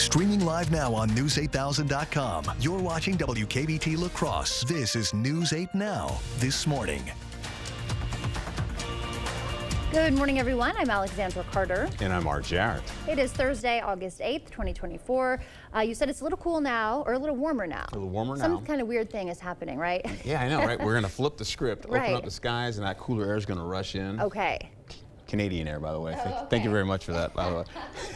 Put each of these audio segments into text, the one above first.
Streaming live now on News8000.com. You're watching WKBT La Crosse. This is News 8 Now, This Morning. Good morning, everyone. I'm Alexandra Carter. And I'm Art Jarrett. It is Thursday, August 8th, 2024. You said it's a little cool now, or a little warmer now. A little warmer now. Some kind of weird thing is happening, right? Yeah, I know, right? We're going to flip the script, Right. open up the skies, and that cooler air is going to rush in. Okay. Canadian air, by the way. Oh, Thank you okay. very much for that, by the way,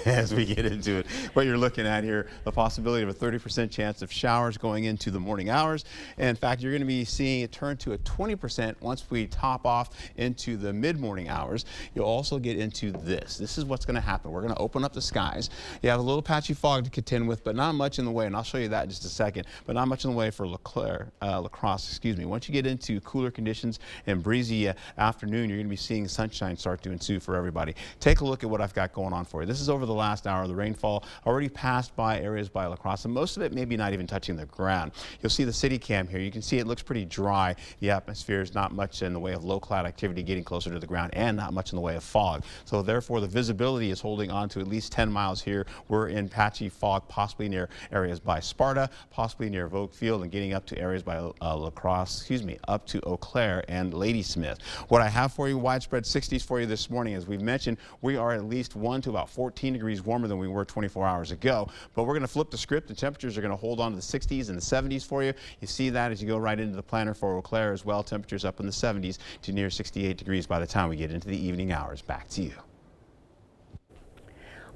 as we get into it. What you're looking at here, the possibility of a 30% chance of showers going into the morning hours. And in fact, you're going to be seeing it turn to a 20% once we top off into the mid-morning hours. You'll also get into this. This is what's going to happen. We're going to open up the skies. You have a little patchy fog to contend with, but not much in the way, and I'll show you that in just a second, but not much in the way for La Crosse, excuse me. Once you get into cooler conditions and breezy afternoon, you're going to be seeing sunshine start to ensue for everybody. Take a look at what I've got going on for you. This is over the last hour. The rainfall already passed by areas by La Crosse, and most of it maybe not even touching the ground. You'll see the city cam here. You can see it looks pretty dry. The atmosphere is not much in the way of low cloud activity getting closer to the ground, and not much in the way of fog. So therefore, the visibility is holding on to at least 10 miles here. We're in patchy fog, possibly near areas by Sparta, possibly near Vogue Field, and getting up to areas by La Crosse, excuse me, up to Eau Claire and Ladysmith. What I have for you, widespread 60s for you this morning. As we've mentioned, we are at least 1 to about 14 degrees warmer than we were 24 hours ago. But we're going to flip the script. The temperatures are going to hold on to the 60s and the 70s for you. You see that as you go right into the planner for Eau Claire as well. Temperatures up in the 70s to near 68 degrees by the time we get into the evening hours. Back to you.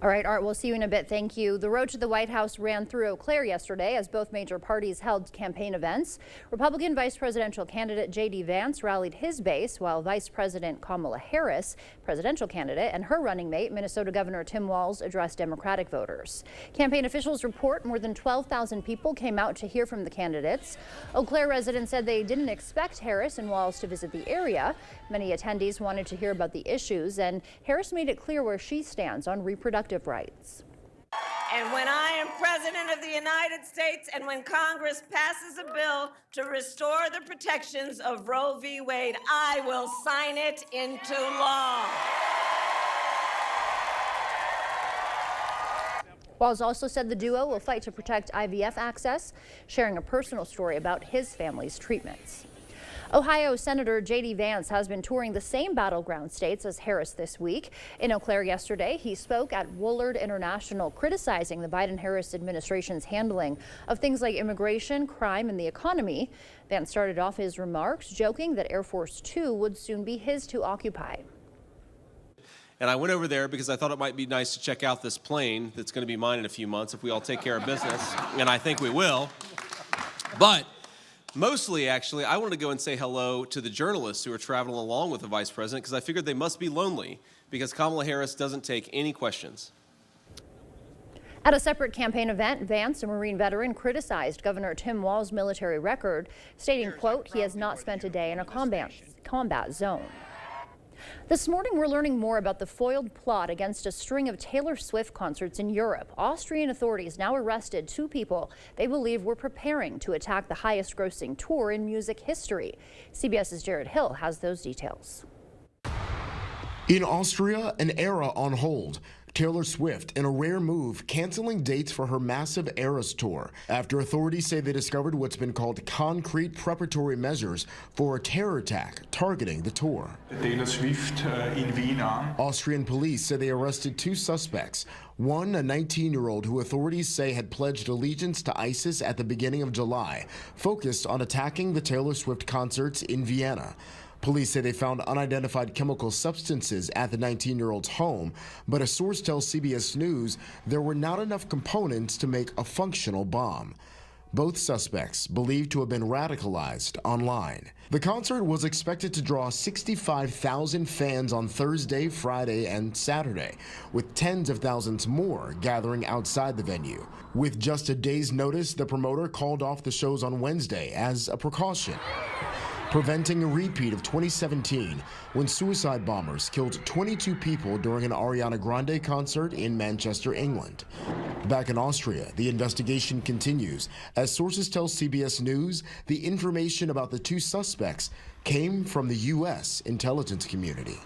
All right, Art, we'll see you in a bit. Thank you. The road to the White House ran through Eau Claire yesterday as both major parties held campaign events. Republican vice presidential candidate J.D. Vance rallied his base, while Vice President Kamala Harris, presidential candidate, and her running mate, Minnesota Governor Tim Walz, addressed Democratic voters. Campaign officials report more than 12,000 people came out to hear from the candidates. Eau Claire residents said they didn't expect Harris and Walz to visit the area. Many attendees wanted to hear about the issues, and Harris made it clear where she stands on reproductive rights. And when I am President of the United States and when Congress passes a bill to restore the protections of Roe v. Wade, I will sign it into law. Walz also said the duo will fight to protect IVF access, sharing a personal story about his family's treatments. Ohio Senator J.D. Vance has been touring the same battleground states as Harris this week. In Eau Claire yesterday, he spoke at Woolard International, criticizing the Biden-Harris administration's handling of things like immigration, crime, and the economy. Vance started off his remarks joking that Air Force Two would soon be his to occupy. And I went over there because I thought it might be nice to check out this plane that's going to be mine in a few months if we all take care of business, and I think we will. But mostly, actually, I wanted to go and say hello to the journalists who are traveling along with the vice president because I figured they must be lonely because Kamala Harris doesn't take any questions. At a separate campaign event, Vance, a Marine veteran, criticized Governor Tim Walz's military record, stating, quote, he has not spent a day in a combat zone. This morning, we're learning more about the foiled plot against a string of Taylor Swift concerts in Europe. Austrian authorities now arrested 2 people they believe were preparing to attack the highest-grossing tour in music history. CBS's Jared Hill has those details. In Austria, an era on hold. Taylor Swift, in a rare move, canceling dates for her massive Eras tour after authorities say they discovered what's been called concrete preparatory measures for a terror attack targeting the tour. Taylor Swift in Vienna. Austrian police say they arrested 2 suspects. One, a 19-year-old who authorities say had pledged allegiance to ISIS at the beginning of July, focused on attacking the Taylor Swift concerts in Vienna. Police say they found unidentified chemical substances at the 19-year-old's home, but a source tells CBS News there were not enough components to make a functional bomb. Both suspects believed to have been radicalized online. The concert was expected to draw 65,000 fans on Thursday, Friday, and Saturday, with tens of thousands more gathering outside the venue. With just a day's notice, the promoter called off the shows on Wednesday as a precaution, preventing a repeat of 2017, when suicide bombers killed 22 people during an Ariana Grande concert in Manchester, England. Back in Austria, the investigation continues. As sources tell CBS News, the information about the 2 suspects came from the U.S. intelligence community.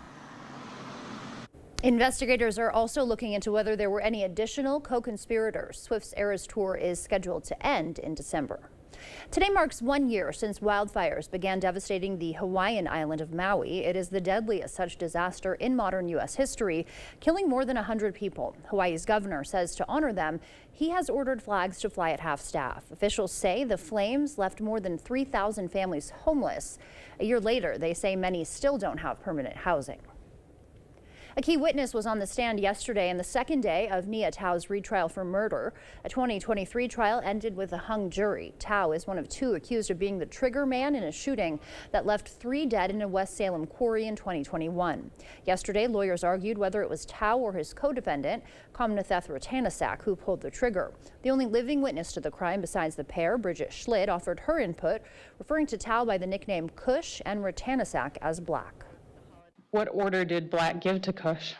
Investigators are also looking into whether there were any additional co-conspirators. Swift's Eras Tour is scheduled to end in December. Today marks 1 year since wildfires began devastating the Hawaiian island of Maui. It is the deadliest such disaster in modern U.S. history, killing more than 100 people. Hawaii's governor says to honor them, he has ordered flags to fly at half-staff. Officials say the flames left more than 3,000 families homeless. A year later, they say many still don't have permanent housing. A key witness was on the stand yesterday in the second day of Nia Tao's retrial for murder. A 2023 trial ended with a hung jury. Tao is one of 2 accused of being the trigger man in a shooting that left 3 dead in a West Salem quarry in 2021. Yesterday, lawyers argued whether it was Tao or his co-defendant, Komnatheth Ratanasak, who pulled the trigger. The only living witness to the crime besides the pair, Bridget Schlitt, offered her input, referring to Tao by the nickname Kush and Ratanasak as Black. What order did Black give to Kush?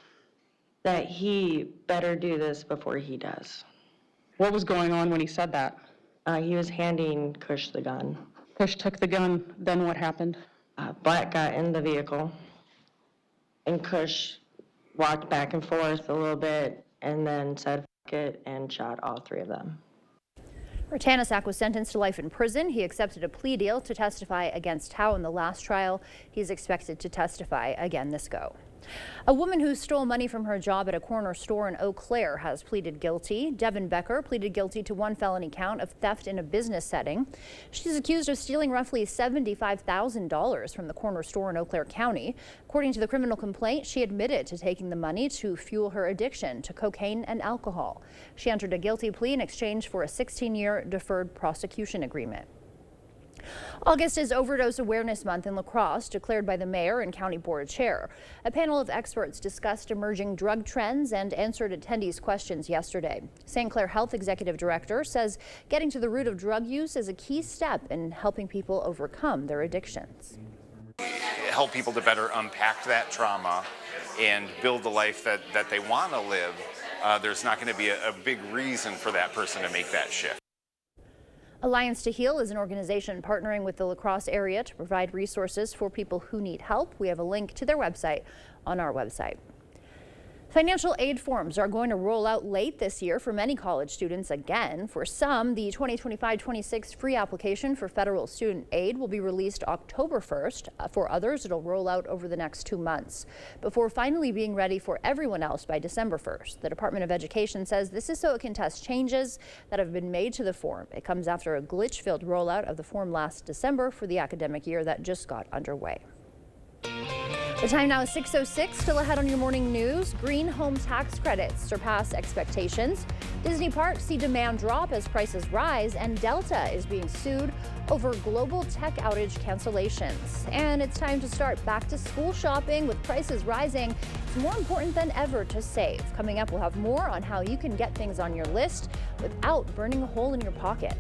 That he better do this before he does. What was going on when he said that? He was handing Kush the gun. Kush took the gun, then what happened? Black got in the vehicle, and Kush walked back and forth a little bit and then said "F it" and shot all 3 of them. Ratanasak was sentenced to life in prison. He accepted a plea deal to testify against Tao in the last trial. He's expected to testify again this go. A woman who stole money from her job at a corner store in Eau Claire has pleaded guilty. Devin Becker pleaded guilty to 1 felony count of theft in a business setting. She's accused of stealing roughly $75,000 from the corner store in Eau Claire County. According to the criminal complaint, she admitted to taking the money to fuel her addiction to cocaine and alcohol. She entered a guilty plea in exchange for a 16-year deferred prosecution agreement. August is Overdose Awareness Month in La Crosse, declared by the mayor and county board chair. A panel of experts discussed emerging drug trends and answered attendees' questions yesterday. St. Clair Health Executive Director says getting to the root of drug use is a key step in helping people overcome their addictions. Help people to better unpack that trauma and build the life that they want to live. There's not going to be a big reason for that person to make that shift. Alliance to Heal is an organization partnering with the La Crosse area to provide resources for people who need help. We have a link to their website on our website. Financial aid forms are going to roll out late this year for many college students again. For some, the 2025-26 free application for federal student aid will be released October 1st. For others, it'll roll out over the next 2 months before finally being ready for everyone else by December 1st. The Department of Education says this is so it can test changes that have been made to the form. It comes after a glitch-filled rollout of the form last December for the academic year that just got underway. The time now is 6:06. Still ahead on your morning news. Green home tax credits surpass expectations. Disney parks see demand drop as prices rise, and Delta is being sued over global tech outage cancellations. And it's time to start back to school shopping. With prices rising, it's more important than ever to save. Coming up, we'll have more on how you can get things on your list without burning a hole in your pocket.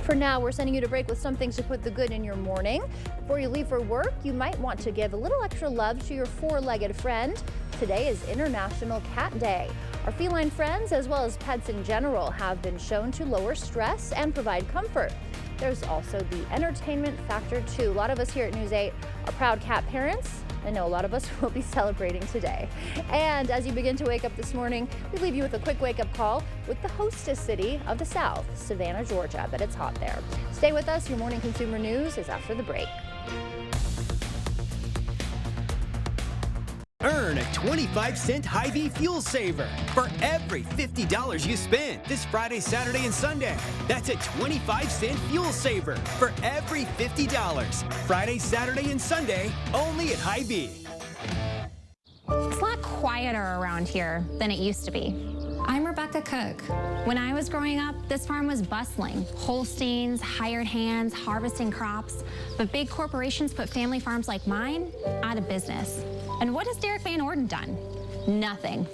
For now, we're sending you to break with some things to put the good in your morning. Before you leave for work, you might want to give a little extra love to your 4-legged friend. Today is International Cat Day. Our feline friends, as well as pets in general, have been shown to lower stress and provide comfort. There's also the entertainment factor, too. A lot of us here at News 8 are proud cat parents. I know a lot of us will be celebrating today. And as you begin to wake up this morning, we leave you with a quick wake-up call with the hostess city of the South, Savannah, Georgia. But it's hot there. Stay with us. Your morning consumer news is after the break. Earn a 25-cent Hy-Vee fuel saver for every $50 you spend this Friday, Saturday, and Sunday. That's a 25-cent fuel saver for every $50. Friday, Saturday, and Sunday, only at Hy-Vee. It's a lot quieter around here than it used to be. I'm Rebecca Cook. When I was growing up, this farm was bustling. Holsteins, hired hands, harvesting crops. But big corporations put family farms like mine out of business. And what has Derek Van Orden done? Nothing.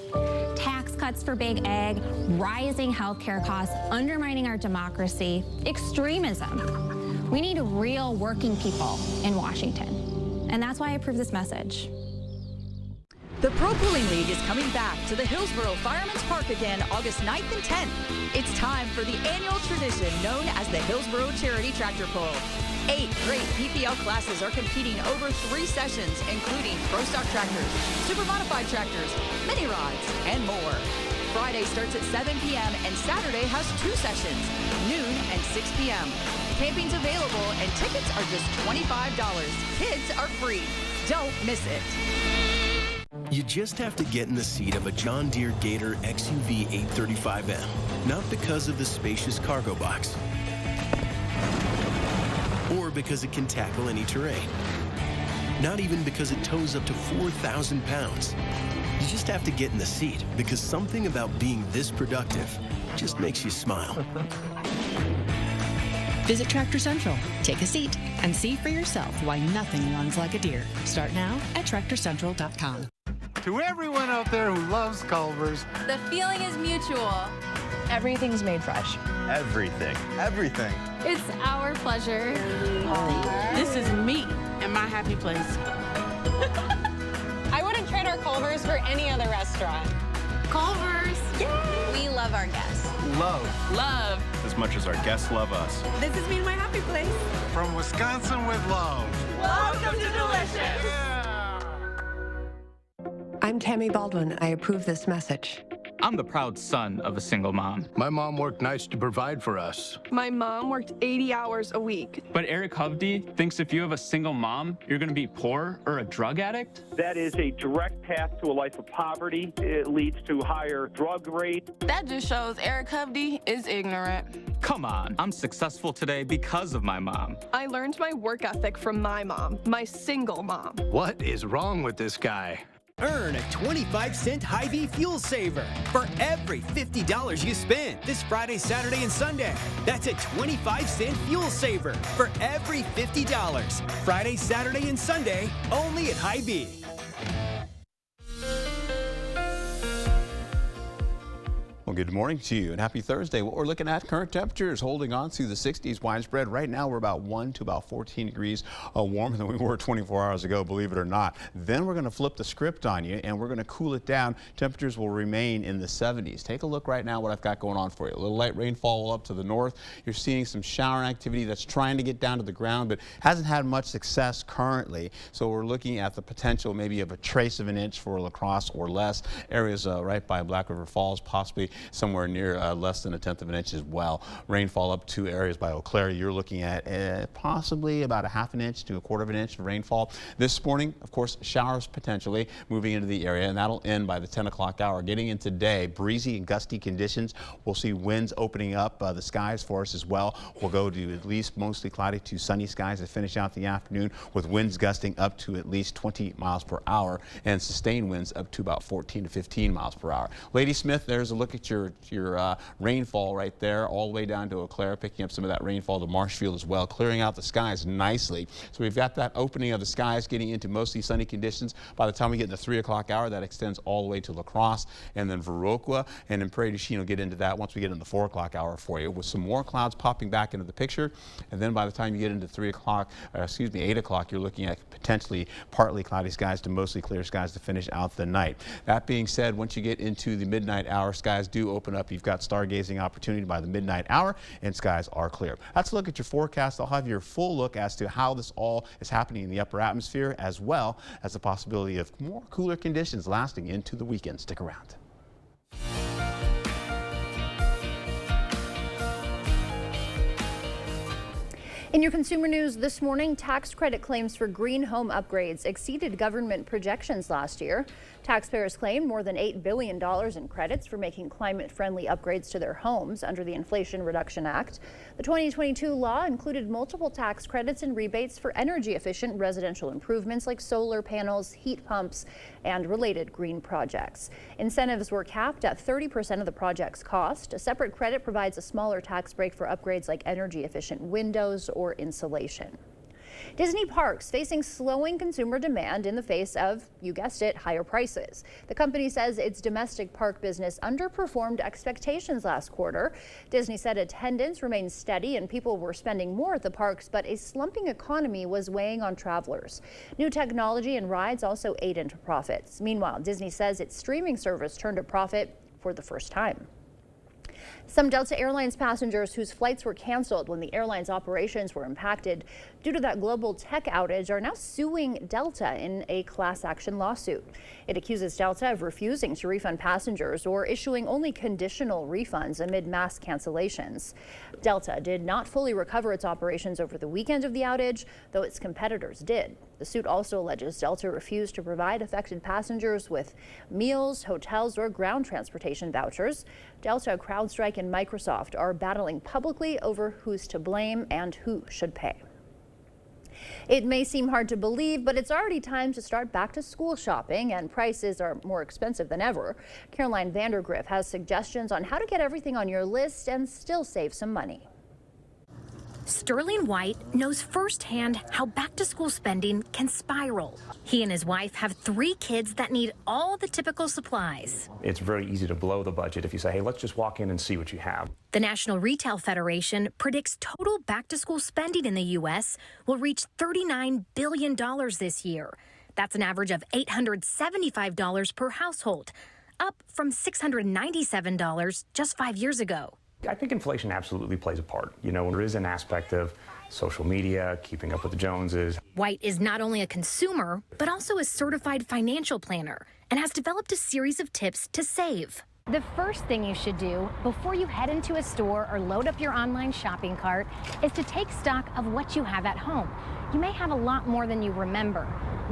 Tax cuts for big ag, rising healthcare costs, undermining our democracy, extremism. We need real working people in Washington. And that's why I approve this message. The Pro Pulling League is coming back to the Hillsboro Fireman's Park again August 9th and 10th. It's time for the annual tradition known as the Hillsboro Charity Tractor Pull. 8 great PPL classes are competing over 3 sessions, including Pro Stock tractors, Super Modified tractors, mini rods, and more. Friday starts at 7 p.m. and Saturday has 2 sessions, noon and 6 p.m. Camping's available and tickets are just $25. Kids are free. Don't miss it. You just have to get in the seat of a John Deere Gator XUV 835M, not because of the spacious cargo box, or because it can tackle any terrain, not even because it tows up to 4,000 pounds. You just have to get in the seat because something about being this productive just makes you smile. Visit Tractor Central, take a seat, and see for yourself why nothing runs like a Deere. Start now at TractorCentral.com. To everyone out there who loves Culver's, the feeling is mutual. Everything's made fresh. Everything. It's our pleasure. This is me and my happy place. I wouldn't trade our Culver's for any other restaurant. Culver's. Yay! We love our guests. Love. As much as our guests love us. This is me and my happy place. From Wisconsin with love. Welcome to Delicious. I'm Tammy Baldwin. I approve this message. I'm the proud son of a single mom. My mom worked nights to provide for us. My mom worked 80 hours a week. But Eric Hovde thinks if you have a single mom, you're going to be poor or a drug addict? That is a direct path to a life of poverty. It leads to higher drug rates. That just shows Eric Hovde is ignorant. Come on, I'm successful today because of my mom. I learned my work ethic from my mom, my single mom. What is wrong with this guy? Earn a 25-cent Hy-Vee fuel saver for every $50 you spend this Friday, Saturday, and Sunday. That's a 25-cent fuel saver for every $50. Friday, Saturday, and Sunday, only at Hy-Vee. Well, good morning to you and happy Thursday. What we're looking at, current temperatures holding on to the 60s widespread. Right now, we're about 1 to about 14 degrees warmer than we were 24 hours ago, believe it or not. Then we're going to flip the script on you and we're going to cool it down. Temperatures will remain in the 70s. Take a look right now what I've got going on for you. A little light rainfall up to the north. You're seeing some shower activity that's trying to get down to the ground, but hasn't had much success currently. So we're looking at the potential maybe of a trace of an inch for La Crosse or less. Areas right by Black River Falls, possibly somewhere near less than 1/10 of an inch as well. Rainfall up to areas by Eau Claire. You're looking at possibly about 1/2 inch to 1/4 inch of rainfall. This morning, of course, showers potentially moving into the area, and that'll end by the 10 o'clock hour. Getting into today, breezy and gusty conditions. We'll see winds opening up the skies for us as well. We'll go to at least mostly cloudy to sunny skies to finish out the afternoon with winds gusting up to at least 20 miles per hour and sustained winds up to about 14 to 15 miles per hour. Ladysmith, there's a look at your rainfall right there, all the way down to Eau Claire, picking up some of that rainfall to Marshfield as well, clearing out the skies nicely. So we've got that opening of the skies, getting into mostly sunny conditions. By the time we get in the 3 o'clock hour, that extends all the way to La Crosse and then Viroqua, and then Prairie du Chien will get into that once we get in the 4 o'clock hour for you, with some more clouds popping back into the picture. And then by the time you get into 8 o'clock, you're looking at potentially partly cloudy skies to mostly clear skies to finish out the night. That being said, once you get into the midnight hour, skies do open up. You've got stargazing opportunity by the midnight hour and skies are clear. Let's look at your forecast. I'll have your full look as to how this all is happening in the upper atmosphere, as well as the possibility of more cooler conditions lasting into the weekend. Stick around. In your consumer news this morning, tax credit claims for green home upgrades exceeded government projections last year. Taxpayers claimed more than $8 billion in credits for making climate-friendly upgrades to their homes under the Inflation Reduction Act. The 2022 law included multiple tax credits and rebates for energy-efficient residential improvements like solar panels, heat pumps, and related green projects. Incentives were capped at 30% of the project's cost. A separate credit provides a smaller tax break for upgrades like energy-efficient windows or insulation. Disney parks facing slowing consumer demand in the face of, you guessed it, higher prices. The company says its domestic park business underperformed expectations last quarter. Disney said attendance remained steady and people were spending more at the parks, but a slumping economy was weighing on travelers. New technology and rides also ate into profits. Meanwhile, Disney says its streaming service turned a profit for the first time. Some Delta Airlines passengers whose flights were canceled when the airline's operations were impacted due to that global tech outage are now suing Delta in a class action lawsuit. It accuses Delta of refusing to refund passengers or issuing only conditional refunds amid mass cancellations. Delta did not fully recover its operations over the weekend of the outage, though its competitors did. The suit also alleges Delta refused to provide affected passengers with meals, hotels, or ground transportation vouchers. Delta, CrowdStrike, and Microsoft are battling publicly over who's to blame and who should pay. It may seem hard to believe, but it's already time to start back to school shopping, and prices are more expensive than ever. Caroline Vandergriff has suggestions on how to get everything on your list and still save some money. Sterling White knows firsthand how back-to-school spending can spiral. He and his wife have 3 kids that need all the typical supplies. It's very easy to blow the budget if you say, hey, let's just walk in and see what you have. The National Retail Federation predicts total back-to-school spending in the U.S. will reach $39 billion this year. That's an average of $875 per household, up from $697 just 5 years ago. I think inflation absolutely plays a part. You know, there is an aspect of social media, keeping up with the Joneses. White is not only a consumer, but also a certified financial planner and has developed a series of tips to save. The first thing you should do before you head into a store or load up your online shopping cart is to take stock of what you have at home. You may have a lot more than you remember.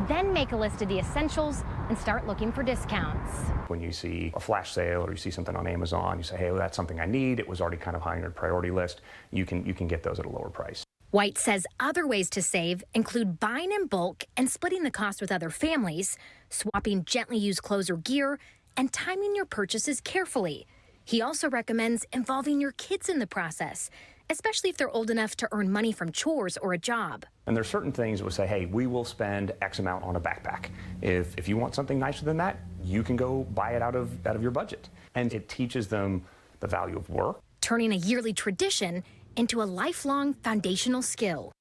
Then make a list of the essentials and start looking for discounts. When you see a flash sale or you see something on Amazon, you say, hey, well, that's something I need. It was already kind of high on your priority list. You can get those at a lower price. White says other ways to save include buying in bulk and splitting the cost with other families, swapping gently used clothes or gear, and timing your purchases carefully. He also recommends involving your kids in the process, especially if they're old enough to earn money from chores or a job. And there's certain things that will say, hey, we will spend X amount on a backpack. If you want something nicer than that, you can go buy it out of your budget. And it teaches them the value of work. Turning a yearly tradition into a lifelong foundational skill.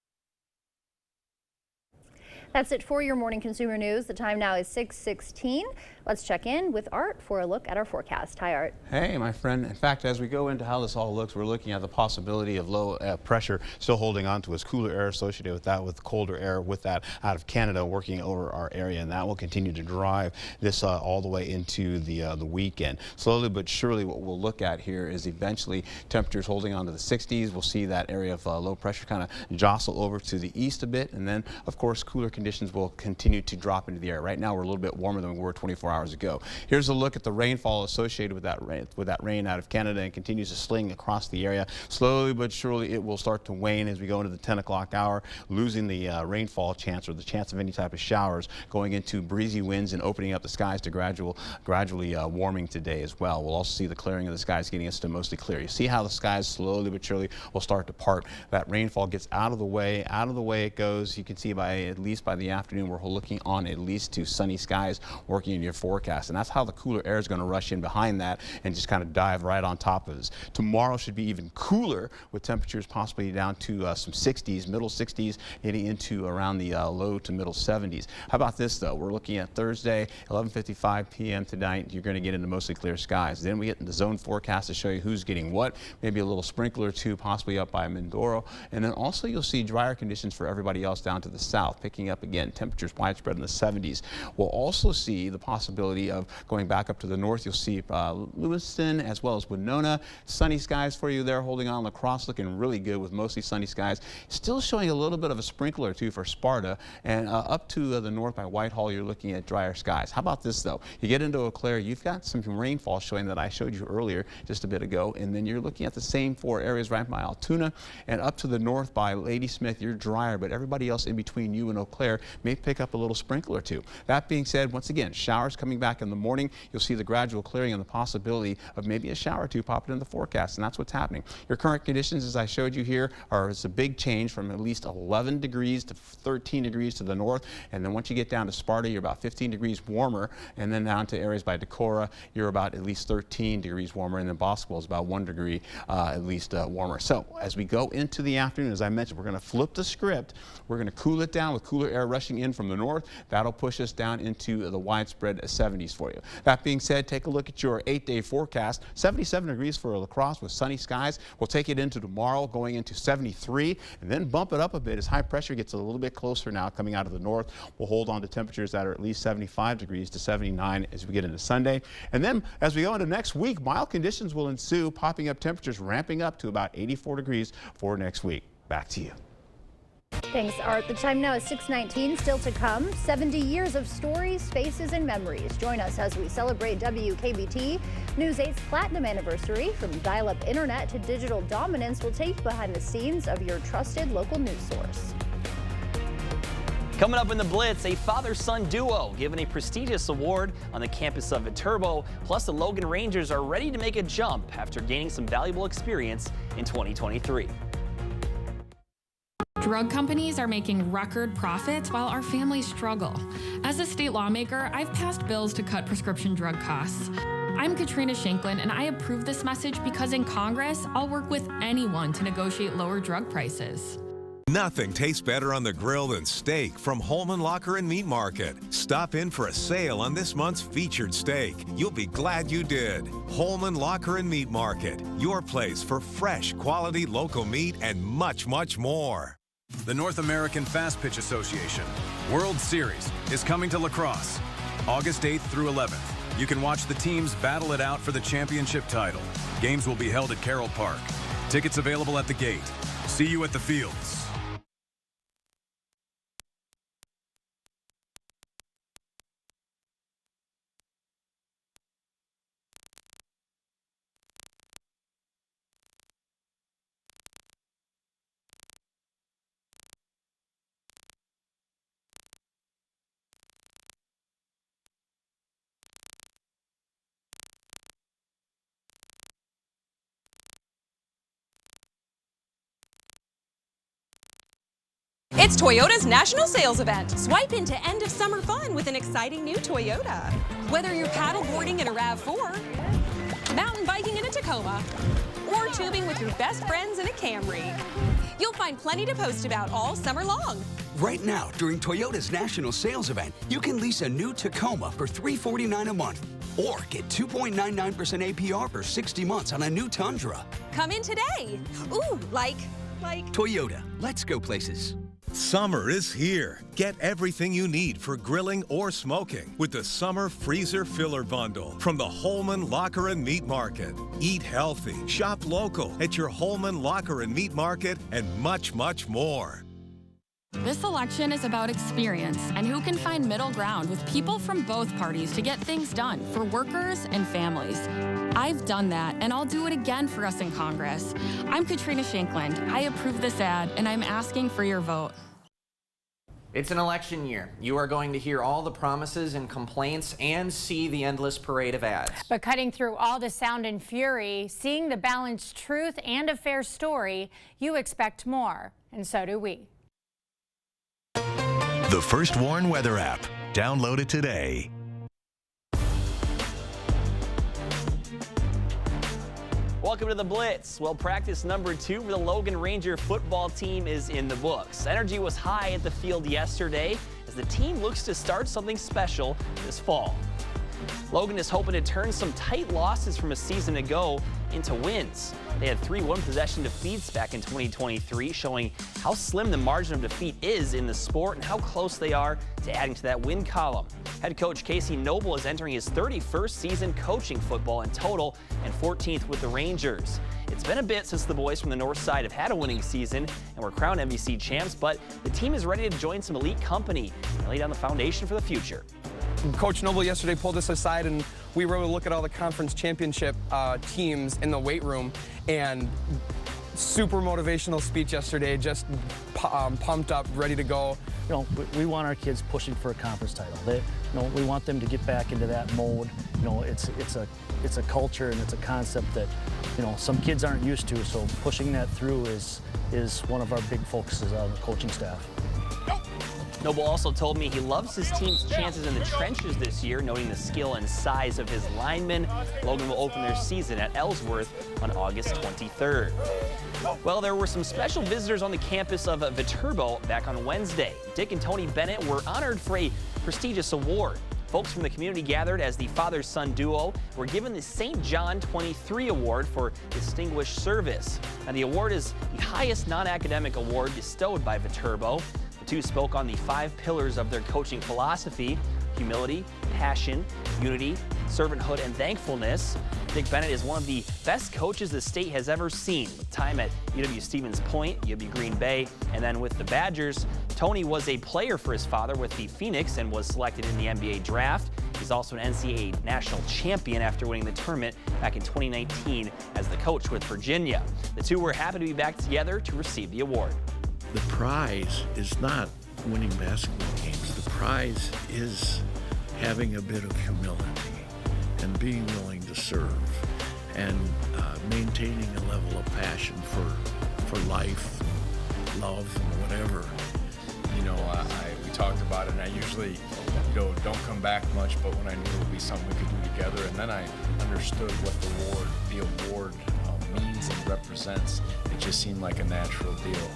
That's it for your morning consumer news. The time now is 6:16. Let's check in with Art for a look at our forecast. Hi, Art. Hey, my friend. In fact, as we go into how this all looks, we're looking at the possibility of low pressure still holding on to us. Cooler air associated with that, with colder air with that out of Canada working over our area, and that will continue to drive this all the way into the weekend. Slowly but surely, what we'll look at here is eventually temperatures holding on to the 60s. We'll see that area of low pressure kind of jostle over to the east a bit, and then, of course, cooler conditions will continue to drop into the air. Right now, we're a little bit warmer than we were 24 hours ago. Here's a look at the rainfall associated with that rain out of Canada, and continues to sling across the area. Slowly but surely, it will start to wane as we go into the 10 o'clock hour, losing the rainfall chance or the chance of any type of showers, going into breezy winds and opening up the skies to gradually warming today as well. We'll also see the clearing of the skies getting us to mostly clear. You see how the skies slowly but surely will start to part. That rainfall gets out of the way it goes. You can see at least by the afternoon, we're looking on at least to sunny skies working in your forecast, and that's how the cooler air is going to rush in behind that and just kind of dive right on top of us. Tomorrow should be even cooler, with temperatures possibly down to some 60s, middle 60s, getting into around the low to middle 70s. How about this though? We're looking at Thursday, 11:55 p.m. tonight. You're going to get into mostly clear skies. Then we get in the zone forecast to show you who's getting what, maybe a little sprinkle or two possibly up by Mindoro, and then also you'll see drier conditions for everybody else down to the south, picking up again temperatures widespread in the 70s. We'll also see the possibility of going back up to the north. You'll see Lewiston as well as Winona. Sunny skies for you there, holding on. La Crosse looking really good with mostly sunny skies. Still showing a little bit of a sprinkle or two for Sparta, and up to the north by Whitehall, you're looking at drier skies. How about this though? You get into Eau Claire, you've got some rainfall showing that I showed you earlier just a bit ago, and then you're looking at the same 4 areas right by Altoona, and up to the north by Ladysmith, you're drier, but everybody else in between you and Eau Claire may pick up a little sprinkle or two. That being said, once again, showers coming back in the morning. You'll see the gradual clearing and the possibility of maybe a shower or two popping in the forecast, and that's what's happening. Your current conditions, as I showed you here, it's a big change from at least 11 degrees to 13 degrees to the north, and then once you get down to Sparta, you're about 15 degrees warmer, and then down to areas by Decorah, you're about at least 13 degrees warmer, and then Boscoville is about 1 degree at least warmer. So as we go into the afternoon, as I mentioned, we're going to flip the script. We're going to cool it down with cooler air air rushing in from the north. That'll push us down into the widespread 70s for you. That being said, take a look at your 8-day forecast. 77 degrees for La Crosse with sunny skies. We'll take it into tomorrow, going into 73, and then bump it up a bit as high pressure gets a little bit closer now coming out of the north. We'll hold on to temperatures that are at least 75 degrees to 79 as we get into Sunday. And then as we go into next week, mild conditions will ensue, popping up temperatures ramping up to about 84 degrees for next week. Back to you. Thanks, Art. The time now is 6:19. Still to come, 70 years of stories, faces, and memories. Join us as we celebrate WKBT News 8's platinum anniversary. From dial-up internet to digital dominance, we'll take you behind the scenes of your trusted local news source. Coming up in the Blitz, a father-son duo given a prestigious award on the campus of Viterbo. Plus, the Logan Rangers are ready to make a jump after gaining some valuable experience in 2023. Drug companies are making record profits while our families struggle. As a state lawmaker, I've passed bills to cut prescription drug costs. I'm Katrina Shanklin, and I approve this message because in Congress, I'll work with anyone to negotiate lower drug prices. Nothing tastes better on the grill than steak from Holman Locker and Meat Market. Stop in for a sale on this month's featured steak. You'll be glad you did. Holman Locker and Meat Market, your place for fresh, quality local meat and much, much more. The North American Fast Pitch Association World Series is coming to La Crosse, August 8th through 11th. You can watch the teams battle it out for the championship title. Games will be held at Carroll Park. Tickets available at the gate. See you at the fields. It's Toyota's National Sales Event. Swipe into end of summer fun with an exciting new Toyota. Whether you're paddleboarding in a RAV4, mountain biking in a Tacoma, or tubing with your best friends in a Camry, you'll find plenty to post about all summer long. Right now, during Toyota's National Sales Event, you can lease a new Tacoma for $349 a month, or get 2.99% APR for 60 months on a new Tundra. Come in today. Ooh, like. Toyota, let's go places. Summer is here. Get everything you need for grilling or smoking with the Summer Freezer Filler Bundle from the Holman Locker and Meat Market. Eat healthy, shop local at your Holman Locker and Meat Market, and much, much more. This election is about experience and who can find middle ground with people from both parties to get things done for workers and families. I've done that, and I'll do it again for us in Congress. I'm Katrina Shanklin. I approve this ad, and I'm asking for your vote. It's an election year. You are going to hear all the promises and complaints and see the endless parade of ads. But cutting through all the sound and fury, seeing the balanced truth and a fair story, you expect more, and so do we. The First Warn Weather app. Download it today. Welcome to the Blitz. Well, practice number 2 for the Logan Ranger football team is in the books. Energy was high at the field yesterday as the team looks to start something special this fall. Logan is hoping to turn some tight losses from a season ago into wins. They had 3 one-possession defeats back in 2023, showing how slim the margin of defeat is in the sport and how close they are to adding to that win column. Head coach Casey Noble is entering his 31st season coaching football in total and 14th with the Rangers. It's been a bit since the boys from the north side have had a winning season and were crowned MVC champs, but the team is ready to join some elite company and lay down the foundation for the future. Coach Noble yesterday pulled us aside and we were able to look at all the conference championship teams in the weight room, and super motivational speech yesterday, just pumped up, ready to go. You know, we want our kids pushing for a conference title. We want them to get back into that mode. You know, it's a culture and it's a concept that, you know, some kids aren't used to. So pushing that through is one of our big focuses on the coaching staff. Noble also told me he loves his team's chances in the trenches this year, noting the skill and size of his linemen. Logan will open their season at Ellsworth on August 23rd. Well, there were some special visitors on the campus of Viterbo back on Wednesday. Dick and Tony Bennett were honored for a prestigious award. Folks from the community gathered as the father-son duo were given the St. John 23 Award for Distinguished Service. Now, the award is the highest non-academic award bestowed by Viterbo. The two spoke on the 5 pillars of their coaching philosophy: humility, passion, unity, servanthood, and thankfulness. Dick Bennett is one of the best coaches the state has ever seen, with time at UW-Stevens Point, UW Green Bay, and then with the Badgers. Tony was a player for his father with the Phoenix and was selected in the NBA draft. He's also an NCAA national champion after winning the tournament back in 2019 as the coach with Virginia. The two were happy to be back together to receive the award. The prize is not winning basketball games. The prize is having a bit of humility and being willing to serve and maintaining a level of passion for life, love, and whatever. You know, we talked about it, and I usually don't come back much, but when I knew it would be something we could do together, and then I understood what the award means and represents, it just seemed like a natural deal.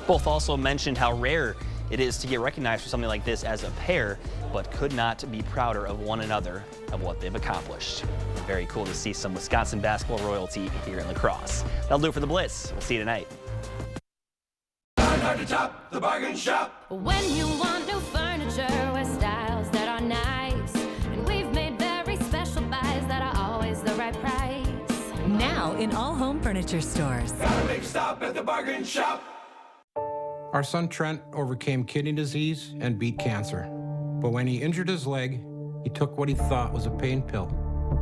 Both also mentioned how rare it is to get recognized for something like this as a pair, but could not be prouder of one another of what they've accomplished. Very cool to see some Wisconsin basketball royalty here in La Crosse. That'll do it for the Blitz. We'll see you tonight. Hard to top, the bargain shop. When you want new furniture with styles that are nice, and we've made very special buys that are always the right price. Now in all home furniture stores. Gotta make a stop at the bargain shop. Our son Trent overcame kidney disease and beat cancer. But when he injured his leg, he took what he thought was a pain pill.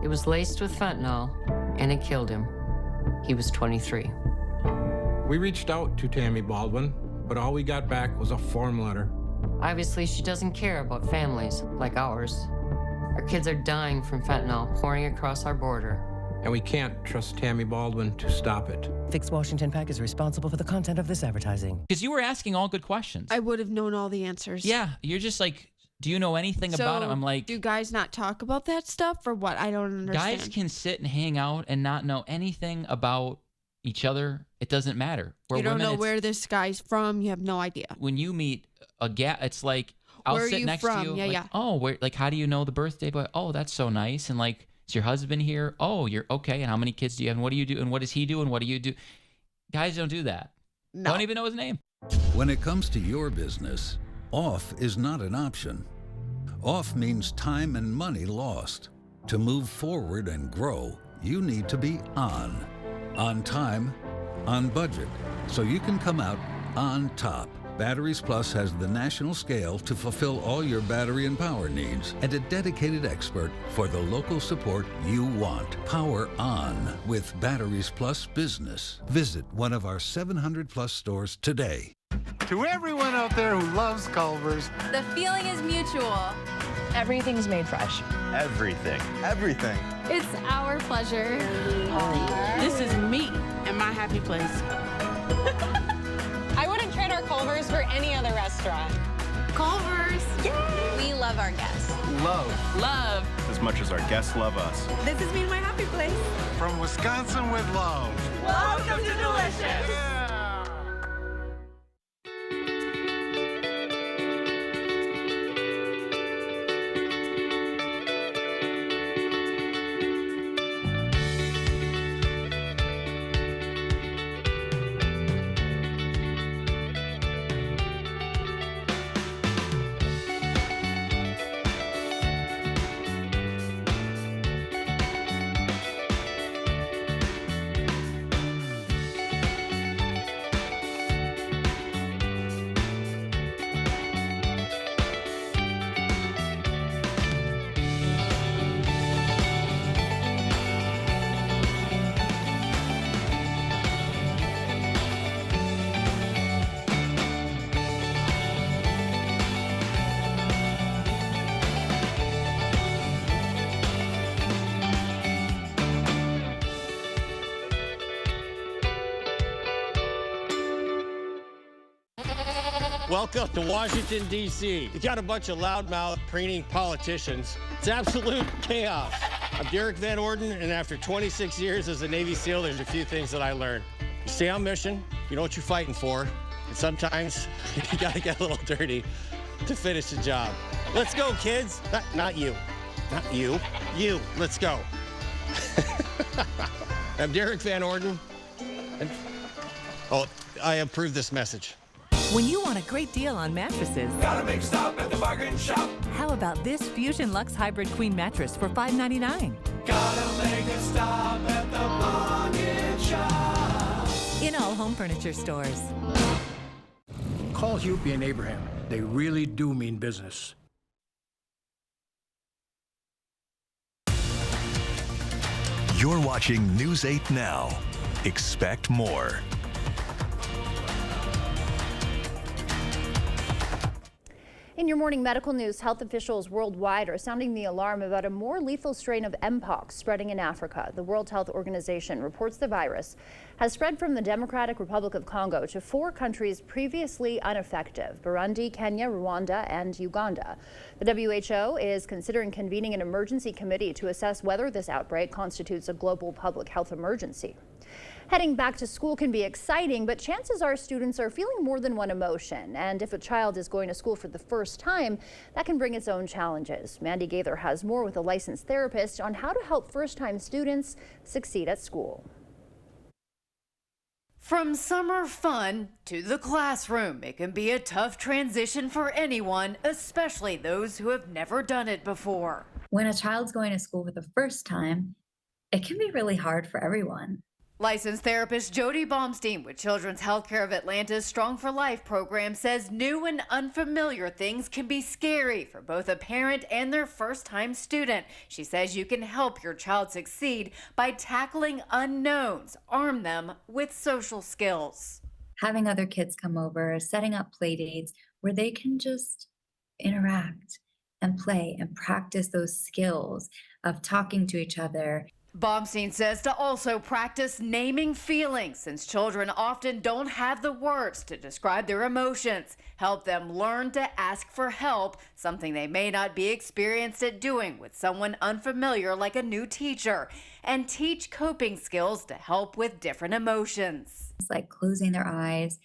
It was laced with fentanyl, and it killed him. He was 23. We reached out to Tammy Baldwin, but all we got back was a form letter. Obviously, she doesn't care about families like ours. Our kids are dying from fentanyl pouring across our border. And we can't trust Tammy Baldwin to stop it. Fix Washington PAC is responsible for the content of this advertising. Because you were asking all good questions. I would have known all the answers. Yeah, you're just like, do you know anything about him? I'm like, do guys not talk about that stuff or what? I don't understand. Guys can sit and hang out and not know anything about each other. It doesn't matter. You don't know where this guy's from. You have no idea. When you meet a guy, it's like, I'll sit next to you. Yeah, like, yeah. Oh, like, how do you know the birthday boy? Oh, that's so nice. And like, is your husband here? Oh, you're okay. And how many kids do you have? And what do you do? And what does he do? And what do you do? Guys don't do that. No. Don't even know his name. When it comes to your business, off is not an option. Off means time and money lost. To move forward and grow, you need to be on time, on budget, so you can come out on top. Batteries Plus has the national scale to fulfill all your battery and power needs, and a dedicated expert for the local support you want. Power on with Batteries Plus Business. Visit one of our 700-plus stores today. To everyone out there who loves Culver's, The feeling is mutual. Everything's made fresh. everything. Everything. It's our pleasure. This is me and my happy place. I wouldn't trade our Culver's for any other restaurant. Culver's. Yay! We love our guests. Love. As much as our guests love us. This is me and my happy place. From Wisconsin with love. Welcome to Delicious. Yeah. Welcome to Washington, D.C. You got a bunch of loudmouth, preening politicians. It's absolute chaos. I'm Derek Van Orden, and after 26 years as a Navy SEAL, there's a few things that I learned. You stay on mission, you know what you're fighting for, and sometimes you gotta get a little dirty to finish the job. Let's go, kids. Not you. Not you. You. Let's go. I'm Derek Van Orden. I approve this message. When you want a great deal on mattresses, Gotta make a stop at the bargain shop. how about this Fusion Luxe Hybrid Queen mattress for $599? Gotta make a stop at the bargain shop. In all home furniture stores. Call Hupy and Abraham. They really do mean business. You're watching News 8 Now. Expect more. In your morning medical news, health officials worldwide are sounding the alarm about a more lethal strain of Mpox spreading in Africa. The World Health Organization reports the virus has spread from the Democratic Republic of Congo to 4 countries previously unaffected: Burundi, Kenya, Rwanda, and Uganda. The WHO is considering convening an emergency committee to assess whether this outbreak constitutes a global public health emergency. Heading back to school can be exciting, but chances are students are feeling more than one emotion. And if a child is going to school for the first time, that can bring its own challenges. Mandy Gaither has more with a licensed therapist on how to help first-time students succeed at school. From summer fun to the classroom, it can be a tough transition for anyone, especially those who have never done it before. When a child's going to school for the first time, it can be really hard for everyone. Licensed therapist Jody Baumstein with Children's Healthcare of Atlanta's Strong for Life program says new and unfamiliar things can be scary for both a parent and their first-time student. She says you can help your child succeed by tackling unknowns, arm them with social skills. Having other kids come over, setting up play dates where they can just interact and play and practice those skills of talking to each other. Baumstein says to also practice naming feelings, since children often don't have the words to describe their emotions. Help them learn to ask for help, something they may not be experienced at doing with someone unfamiliar like a new teacher, and teach coping skills to help with different emotions. It's like closing their eyes,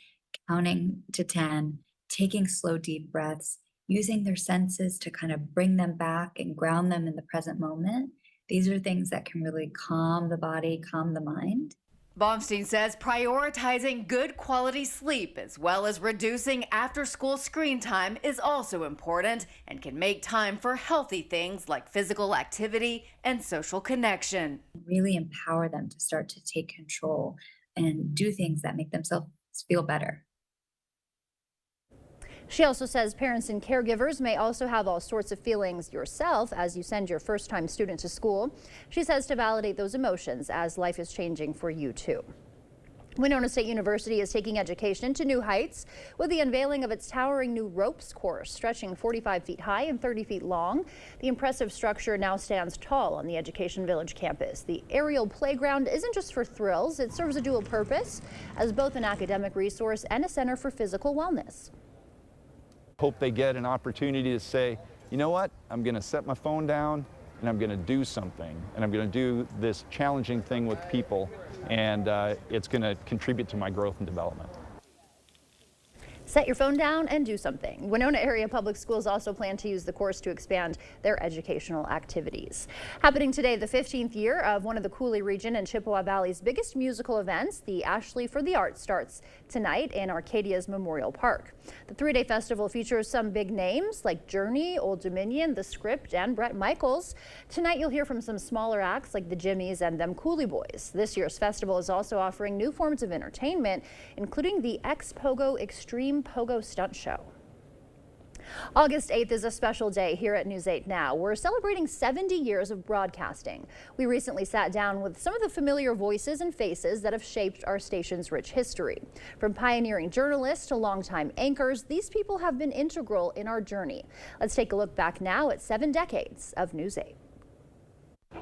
counting to 10, taking slow, deep breaths, using their senses to kind of bring them back and ground them in the present moment. These are things that can really calm the body, calm the mind. Baumstein says prioritizing good quality sleep as well as reducing after-school screen time is also important and can make time for healthy things like physical activity and social connection. Really empower them to start to take control and do things that make themselves feel better. She also says parents and caregivers may also have all sorts of feelings yourself as you send your first-time student to school. She says to validate those emotions as life is changing for you too. Winona State University is taking education to new heights with the unveiling of its towering new ropes course, stretching 45 feet high and 30 feet long. The impressive structure now stands tall on the Education Village campus. The aerial playground isn't just for thrills. It serves a dual purpose as both an academic resource and a center for physical wellness. Hope they get an opportunity to say, you know what, I'm going to set my phone down and I'm going to do something, and I'm going to do this challenging thing with people, and it's going to contribute to my growth and development. Set your phone down and do something. Winona Area Public Schools also plan to use the course to expand their educational activities. Happening today, the 15th year of one of the Cooley region and Chippewa Valley's biggest musical events, the Ashley for the Arts, starts tonight in Arcadia's Memorial Park. The 3-day festival features some big names like Journey, Old Dominion, The Script, and Bret Michaels. Tonight you'll hear from some smaller acts like the Jimmies and them Cooley Boys. This year's festival is also offering new forms of entertainment, including the X-Pogo Extreme Pogo Stunt Show. August 8th is a special day here at News 8 Now. We're celebrating 70 years of broadcasting. We recently sat down with some of the familiar voices and faces that have shaped our station's rich history. From pioneering journalists to longtime anchors, these people have been integral in our journey. Let's take a look back now at 7 decades of News 8.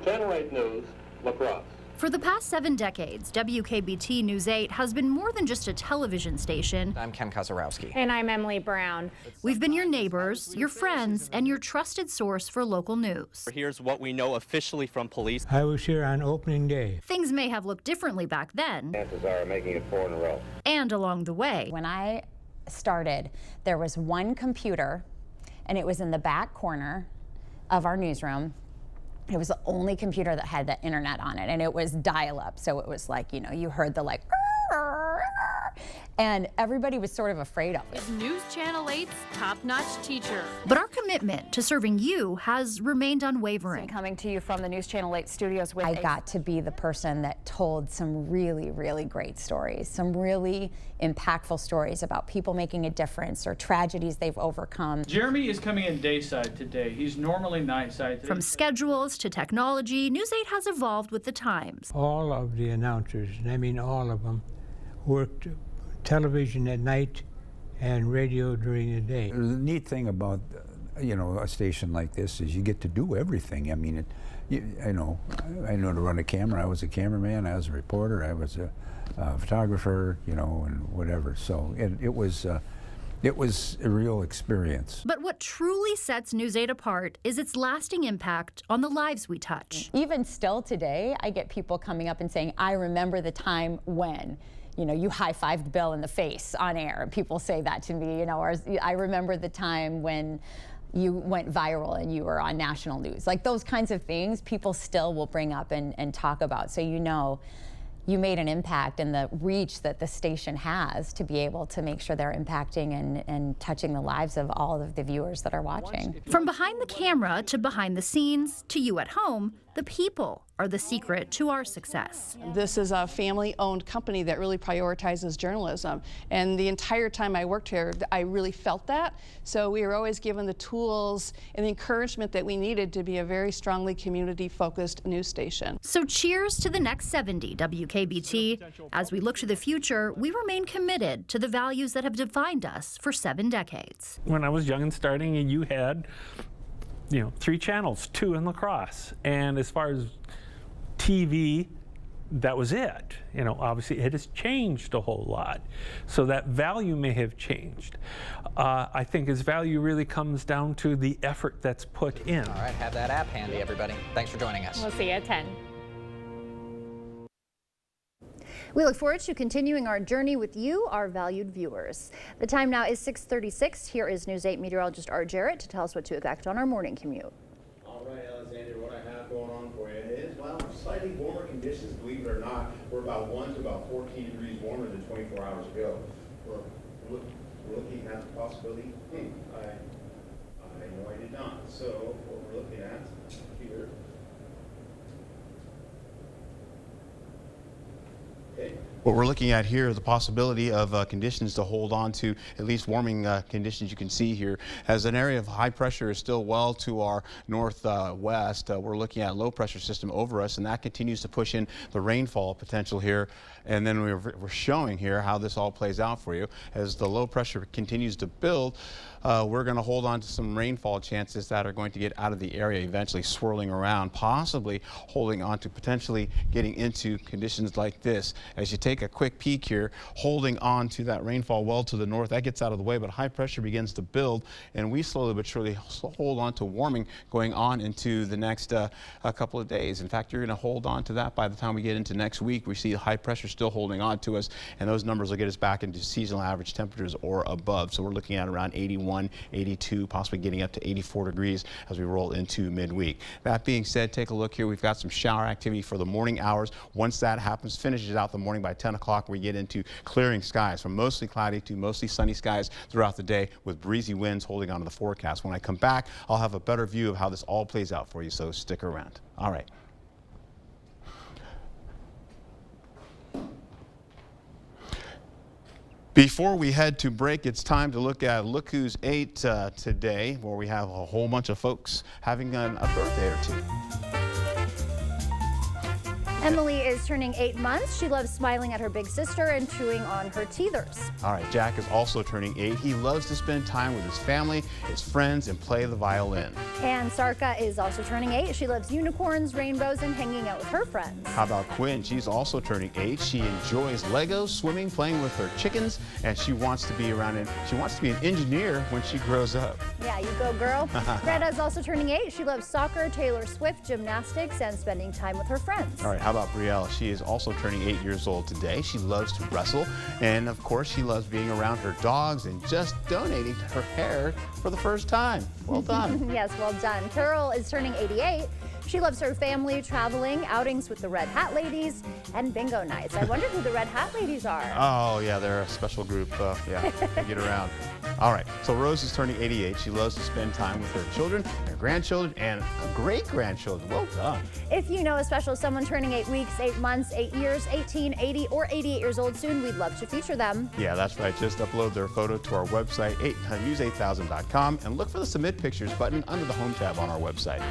Channel 8 News, La Crosse. For the past 7 decades, WKBT News 8 has been more than just a television station. I'm Ken Kozarowski. And I'm Emily Brown. We've been your neighbors, your friends, and your trusted source for local news. Here's what we know officially from police. I was here on opening day. Things may have looked differently back then. Chances are making it 4 in a row. And along the way. When I started, there was one computer, and it was in the back corner of our newsroom. It was the only computer that had the internet on it, and it was dial-up. So it was like, you know, you heard the like, and everybody was sort of afraid of it. Is News Channel 8's top-notch teacher. But our commitment to serving you has remained unwavering. Coming to you from the News Channel 8 studios with I got to be the person that told some really, really great stories, some really impactful stories about people making a difference or tragedies they've overcome. Jeremy is coming in dayside today. He's normally nightside today. From schedules to technology, News 8 has evolved with the times. All of the announcers, and I mean all of them, worked television at night and radio during the day. The neat thing about, you know, a station like this is you get to do everything. I mean, I know how to run a camera. I was a cameraman, I was a reporter, I was a photographer, you know, and whatever. So it was a real experience. But what truly sets News 8 apart is its lasting impact on the lives we touch. Even still today, I get people coming up and saying, I remember the time when, you know, you high-fived Bill in the face on air. And people say that to me, you know, or I remember the time when you went viral and you were on national news. Like those kinds of things, people still will bring up and talk about. So you know, you made an impact, and the reach that the station has to be able to make sure they're impacting and touching the lives of all of the viewers that are watching. From behind the camera to behind the scenes to you at home, the people are the secret to our success. This is a family-owned company that really prioritizes journalism. And the entire time I worked here, I really felt that. So we were always given the tools and the encouragement that we needed to be a very strongly community-focused news station. So cheers to the next 70 WKBT. As we look to the future, we remain committed to the values that have defined us for 7 decades. When I was young and starting, and you had, you know, 3 channels, 2 in La Crosse. And as far as TV, that was it. You know, obviously it has changed a whole lot. So that value may have changed. I think its value really comes down to the effort that's put in. All right, have that app handy, everybody. Thanks for joining us. We'll see you at 10. We look forward to continuing our journey with you, our valued viewers. The time now is 6:36. Here is News 8 meteorologist Art Jarrett to tell us what to expect on our morning commute. All right, Alexander, what I have going on for you is, well, slightly warmer conditions, believe it or not. We're about 1 to about 14 degrees warmer than 24 hours ago. We're looking at the possibility. I know I did not. So what we're looking at here. Okay. What we're looking at here is the possibility of conditions to hold on to, at least warming conditions you can see here. As an area of high pressure is still well to our northwest, we're looking at a low pressure system over us, and that continues to push in the rainfall potential here. And then we're showing here how this all plays out for you. As the low pressure continues to build, we're going to hold on to some rainfall chances that are going to get out of the area, eventually swirling around, possibly holding on to potentially getting into conditions like this. As you take a quick peek here, holding on to that rainfall well to the north, that gets out of the way, but high pressure begins to build, and we slowly but surely hold on to warming going on into the next a couple of days. In fact, you're going to hold on to that by the time we get into next week. We see high pressure still holding on to us, and those numbers will get us back into seasonal average temperatures or above. So we're looking at around 81, 82, possibly getting up to 84 degrees as we roll into midweek. That being said, take a look here. We've got some shower activity for the morning hours. Once that happens, finishes out the morning by 10 o'clock, we get into clearing skies from mostly cloudy to mostly sunny skies throughout the day with breezy winds holding on to the forecast. When I come back, I'll have a better view of how this all plays out for you, so stick around. All right. Before we head to break, it's time to look at Look Who's 8 today, where we have a whole bunch of folks having a birthday or two. Emily is turning 8 months. She loves smiling at her big sister and chewing on her teethers. All right, Jack is also turning 8. He loves to spend time with his family, his friends, and play the violin. And Sarka is also turning 8. She loves unicorns, rainbows, and hanging out with her friends. How about Quinn? She's also turning 8. She enjoys Legos, swimming, playing with her chickens, and she wants to be around it. She wants to be an engineer when she grows up. Yeah, you go, girl. Greta is also turning 8. She loves soccer, Taylor Swift, gymnastics, and spending time with her friends. All right, how about Brielle? She is also turning 8 years old today. She loves to wrestle, and of course, she loves being around her dogs and just donating her hair for the first time. Well done. Yes, well done. Carol is turning 88. She loves her family, traveling, outings with the Red Hat Ladies, and bingo nights. I wonder who the Red Hat Ladies are. Oh, yeah, they're a special group. Yeah, they get around. All right, so Rose is turning 88. She loves to spend time with her children, her grandchildren, and great-grandchildren. Well done. If you know a special someone turning 8 weeks, 8 months, 8 years, 18, 80, or 88 years old soon, we'd love to feature them. Yeah, that's right. Just upload their photo to our website, news8000.com, and look for the Submit Pictures button under the Home tab on our website.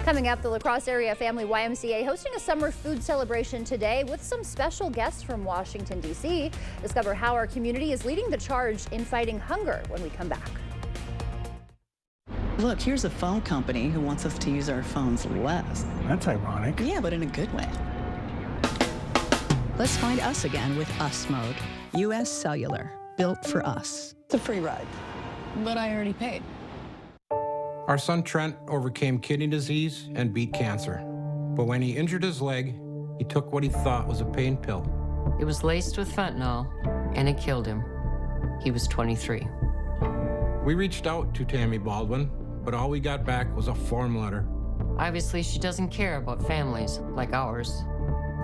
Coming up, the La Crosse Area Family YMCA hosting a summer food celebration today with some special guests from Washington, D.C. Discover how our community is leading the charge in fighting hunger when we come back. Look, here's a phone company who wants us to use our phones less. That's ironic. Yeah, but in a good way. Let's find us again with Us Mode. U.S. Cellular, built for us. It's a free ride, but I already paid. Our son Trent overcame kidney disease and beat cancer. But when he injured his leg, he took what he thought was a pain pill. It was laced with fentanyl, and it killed him. He was 23. We reached out to Tammy Baldwin, but all we got back was a form letter. Obviously, she doesn't care about families like ours.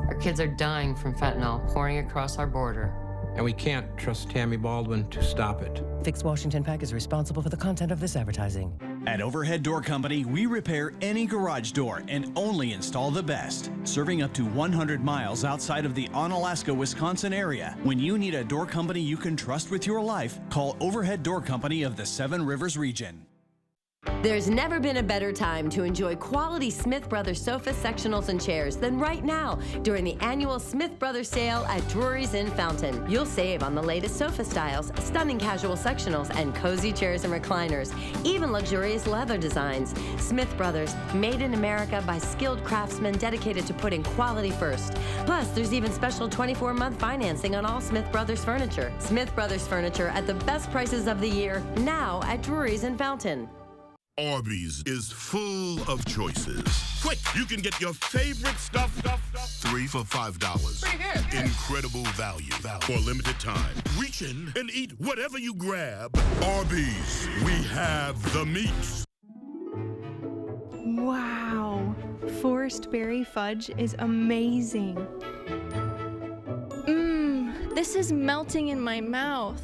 Our kids are dying from fentanyl pouring across our border. And we can't trust Tammy Baldwin to stop it. Fix Washington PAC is responsible for the content of this advertising. At Overhead Door Company, we repair any garage door and only install the best. Serving up to 100 miles outside of the Onalaska, Wisconsin area. When you need a door company you can trust with your life, call Overhead Door Company of the Seven Rivers region. There's never been a better time to enjoy quality Smith Brothers sofa sectionals and chairs than right now during the annual Smith Brothers sale at Drury's in Fountain. You'll save on the latest sofa styles, stunning casual sectionals, and cozy chairs and recliners, even luxurious leather designs. Smith Brothers, made in America by skilled craftsmen dedicated to putting quality first. Plus, there's even special 24-month financing on all Smith Brothers furniture. Smith Brothers furniture at the best prices of the year, now at Drury's in Fountain. Arby's is full of choices. Quick, you can get your favorite stuff 3 for $5. Incredible value for a limited time. Reach in and eat whatever you grab. Arby's, we have the meats. Wow, Forest Berry Fudge is amazing. This is melting in my mouth.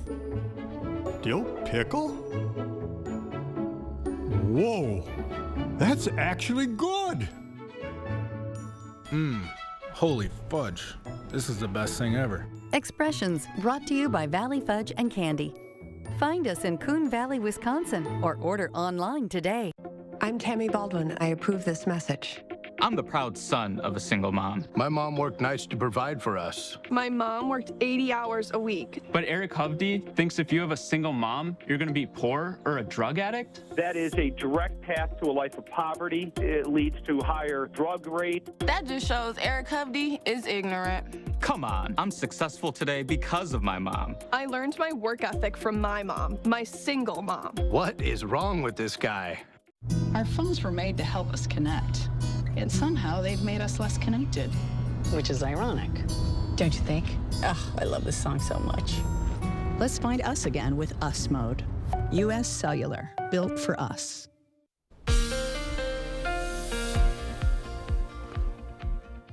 Dill pickle? Whoa, that's actually good. Holy fudge. This is the best thing ever. Expressions brought to you by Valley Fudge and Candy. Find us in Coon Valley, Wisconsin, or order online today. I'm Tammy Baldwin. I approve this message. I'm the proud son of a single mom. My mom worked nights to provide for us. My mom worked 80 hours a week. But Eric Hovde thinks if you have a single mom, you're going to be poor or a drug addict? That is a direct path to a life of poverty. It leads to higher drug rate. That just shows Eric Hovde is ignorant. Come on, I'm successful today because of my mom. I learned my work ethic from my mom, my single mom. What is wrong with this guy? Our phones were made to help us connect, and somehow they've made us less connected, which is ironic. Don't you think? Oh, I love this song so much. Let's find us again with Us Mode. U.S. Cellular, built for us.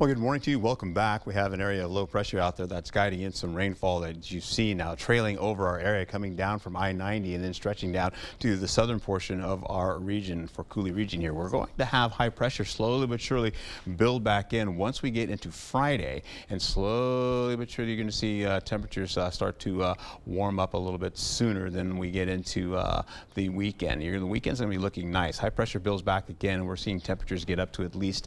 Well, good morning to you. Welcome back. We have an area of low pressure out there that's guiding in some rainfall that you see now trailing over our area, coming down from I-90 and then stretching down to the southern portion of our region, for Coulee region here. We're going to have high pressure slowly but surely build back in once we get into Friday, and slowly but surely you're going to see temperatures start to warm up a little bit sooner than we get into the weekend. The weekend's going to be looking nice. High pressure builds back again, and we're seeing temperatures get up to at least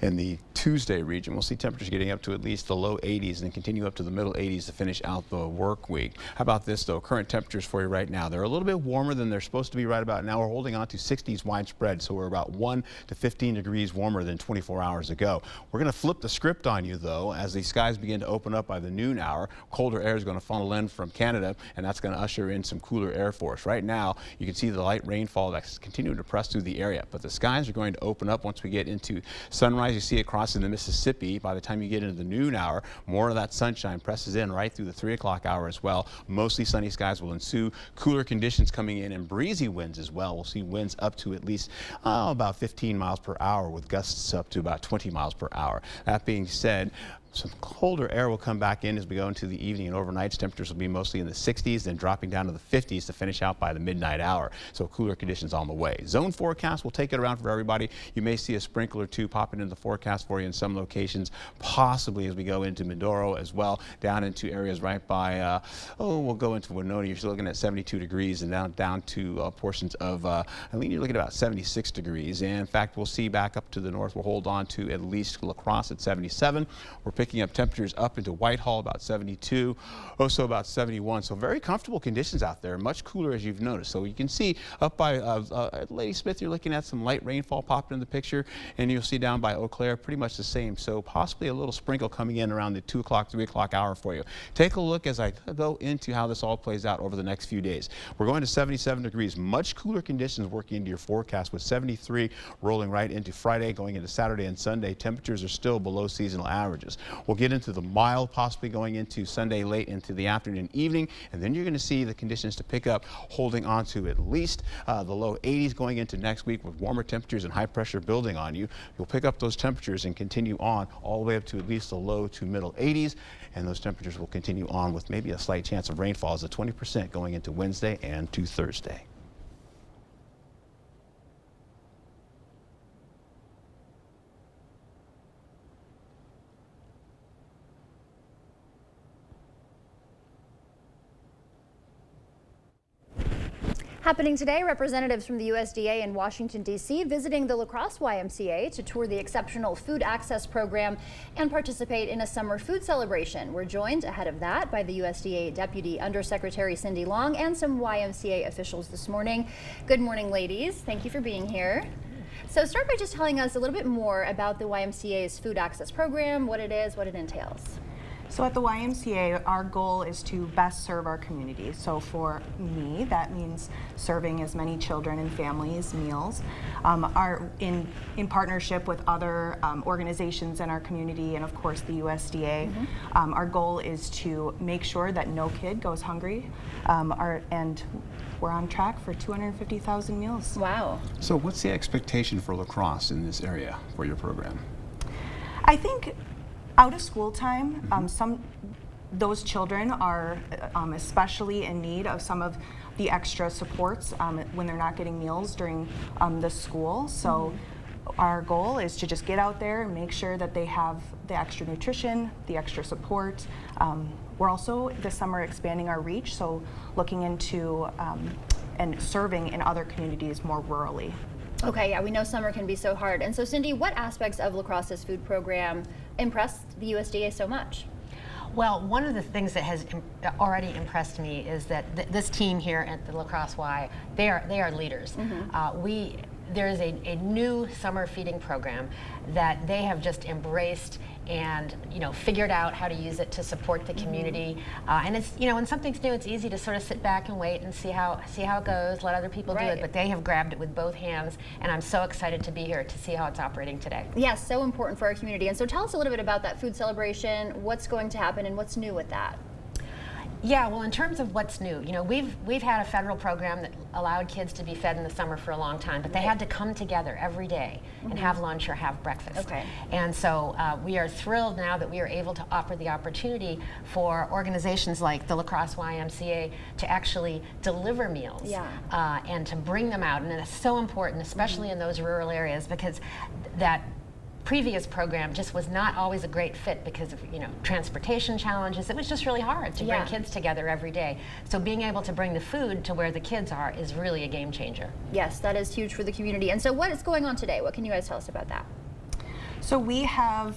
In the Tuesday region, we'll see temperatures getting up to at least the low 80s and then continue up to the middle 80s to finish out the work week. How about this though? Current temperatures for you right now. They're a little bit warmer than they're supposed to be right about now. We're holding on to 60s widespread, so we're about 1 to 15 degrees warmer than 24 hours ago. We're going to flip the script on you though as the skies begin to open up by the noon hour. Colder air is going to funnel in from Canada, and that's going to usher in some cooler air for us. Right now, you can see the light rainfall that's continuing to press through the area, but the skies are going to open up once we get into sunrise. You see it crossing the Mississippi. By the time you get into the noon hour, more of that sunshine presses in right through the 3 o'clock hour as well. Mostly sunny skies will ensue. Cooler conditions coming in and breezy winds as well. We'll see winds up to at least about 15 miles per hour with gusts up to about 20 miles per hour. That being said, some colder air will come back in as we go into the evening, and overnight temperatures will be mostly in the 60s, then dropping down to the 50s to finish out by the midnight hour. So cooler conditions on the way. Zone forecast will take it around for everybody. You may see a sprinkle or two popping into the forecast for you in some locations, possibly as we go into Mindoro as well, down into areas right by, we'll go into Winona. You're still looking at 72 degrees, and down to portions of, I think you're looking at about 76 degrees. And in fact, we'll see back up to the north, we'll hold on to at least La Crosse at 77. We're picking up temperatures up into Whitehall about 72, also about 71. So very comfortable conditions out there, much cooler as you've noticed. So you can see up by Lady Smith, you're looking at some light rainfall popping in the picture, and you'll see down by Eau Claire pretty much the same. So possibly a little sprinkle coming in around the 2 o'clock, 3 o'clock hour for you. Take a look as I go into how this all plays out over the next few days. We're going to 77 degrees, much cooler conditions working into your forecast with 73 rolling right into Friday, going into Saturday and Sunday. Temperatures are still below seasonal averages. We'll get into the mild, possibly going into Sunday late into the afternoon, evening, and then you're going to see the conditions to pick up, holding on to at least the low 80s going into next week with warmer temperatures and high pressure building on you. You'll pick up those temperatures and continue on all the way up to at least the low to middle 80s, and those temperatures will continue on with maybe a slight chance of rainfall as a 20% going into Wednesday and to Thursday. Happening today, representatives from the USDA in Washington, D.C. visiting the La Crosse YMCA to tour the exceptional food access program and participate in a summer food celebration. We're joined ahead of that by the USDA Deputy Undersecretary Cindy Long and some YMCA officials this morning. Good morning, ladies. Thank you for being here. So start by just telling us a little bit more about the YMCA's food access program, what it is, what it entails. So at the YMCA, our goal is to best serve our community. So for me, that means serving as many children and families meals. In partnership with other organizations in our community and of course the USDA, our goal is to make sure that no kid goes hungry, and we're on track for 250,000 meals. Wow. So what's the expectation for La Crosse in this area for your program? I think out of school time, those children are especially in need of some of the extra supports when they're not getting meals during the school. So our goal is to just get out there and make sure that they have the extra nutrition, the extra support. We're also this summer expanding our reach, so looking into and serving in other communities more rurally. Okay, yeah, we know summer can be so hard. And so Cindy, what aspects of La Crosse's food program impressed the USDA so much? Well, one of the things that has already impressed me is that this team here at the La Crosse Y, they are leaders. There is a new summer feeding program that they have just embraced and figured out how to use it to support the community. And it's when something's new, it's easy to sort of sit back and wait and see how it goes, let other people do it. But they have grabbed it with both hands, and I'm so excited to be here to see how it's operating today. Yes, so important for our community. And so tell us a little bit about that food celebration, what's going to happen, and what's new with that. Yeah, well, in terms of what's new, we've had a federal program that allowed kids to be fed in the summer for a long time, but they had to come together every day and have lunch or have breakfast. Okay. And so we are thrilled now that we are able to offer the opportunity for organizations like the La Crosse YMCA to actually deliver meals and to bring them out. And it's so important, especially in those rural areas, because that previous program just was not always a great fit because of transportation challenges. It was just really hard to bring kids together every day. So being able to bring the food to where the kids are is really a game changer. Yes, that is huge for the community. And so what is going on today? What can you guys tell us about that? So we have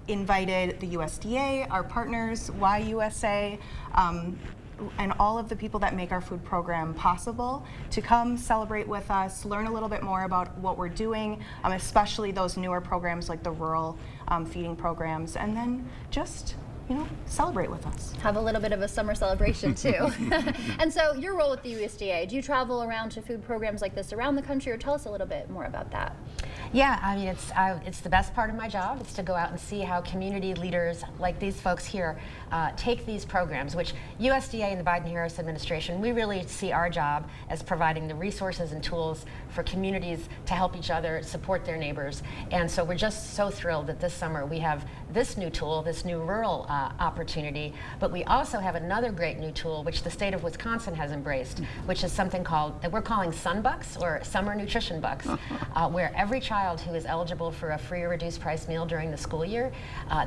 invited the USDA, our partners, YUSA, and all of the people that make our food program possible to come celebrate with us, learn a little bit more about what we're doing, especially those newer programs like the rural feeding programs, and then just celebrate with us. Have a little bit of a summer celebration too. And so your role with the USDA, do you travel around to food programs like this around the country, or tell us a little bit more about that? Yeah, I mean, it's the best part of my job. It's to go out and see how community leaders like these folks here take these programs, which USDA and the Biden-Harris administration, we really see our job as providing the resources and tools for communities to help each other, support their neighbors. And so we're just so thrilled that this summer we have this new tool, this new rural opportunity, but we also have another great new tool which the state of Wisconsin has embraced, which is something that we're calling Sunbucks, or Summer Nutrition Bucks, where every child who is eligible for a free or reduced price meal during the school year,